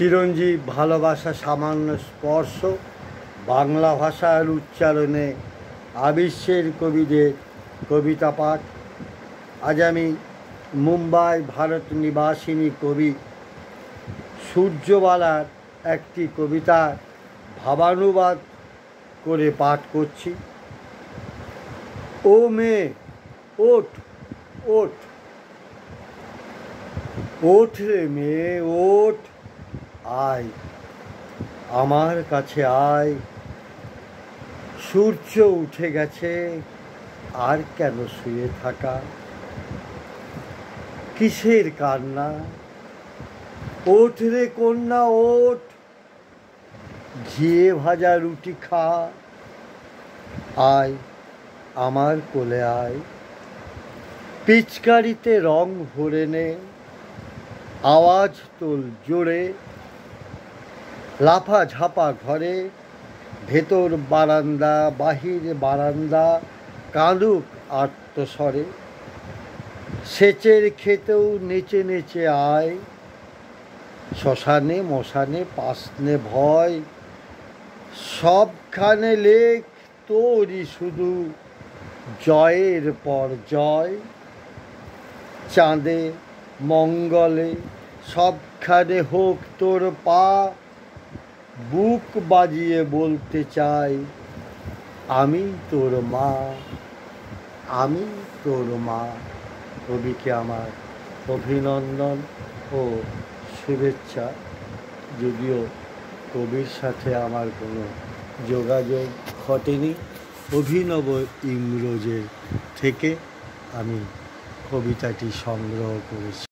চিরঞ্জীব ভালোবাসা সামান্য স্পর্শ বাংলা ভাষার উচ্চারণে আবিশ্বের কবিদের কবিতা পাঠ। আজ আমি মুম্বাই ভারত নিবাসিনী কবি সূর্যবালার একটি কবিতার ভাবানুবাদ করে পাঠ করছি। ও মেয়ে ওঠ ওঠ, ওঠ রে মেয়ে ওঠ, আয় আমার কাছে আয়। সূর্য উঠে গেছে, আর কেন শুয়ে থাকা? কিসের কান্না? ওঠ রে কন্যা ওঠ, ঘিয়ে ভাজা রুটি খা। আয় আমার কোলে আয়, পিচকারিতে রং ভরে নে, আওয়াজ তোল জোরে। লাফা ঝাপা ঘরে, ভেতর বারান্দা বাহির বারান্দা, কাঁদুক আর্তস্বরে। সেচের খেতেও নেচে নেচে আয়, শ্মশানে মশানে পাসনে ভয়। সবখানে লেখ তোরই শুধু জয়ের পর জয়। চাঁদে মঙ্গলে সবখানে হোক তোর পা, বুক বাজিয়ে বলতে চাই আমি তোর মা, আমি তোর মা। কবিকে আমার অভিনন্দন ও শুভেচ্ছা। যদিও কবির সাথে আমার কোনো যোগাযোগ ঘটেনি, অভিনব ইংরেজের থেকে আমি কবিতাটি সংগ্রহ করেছি।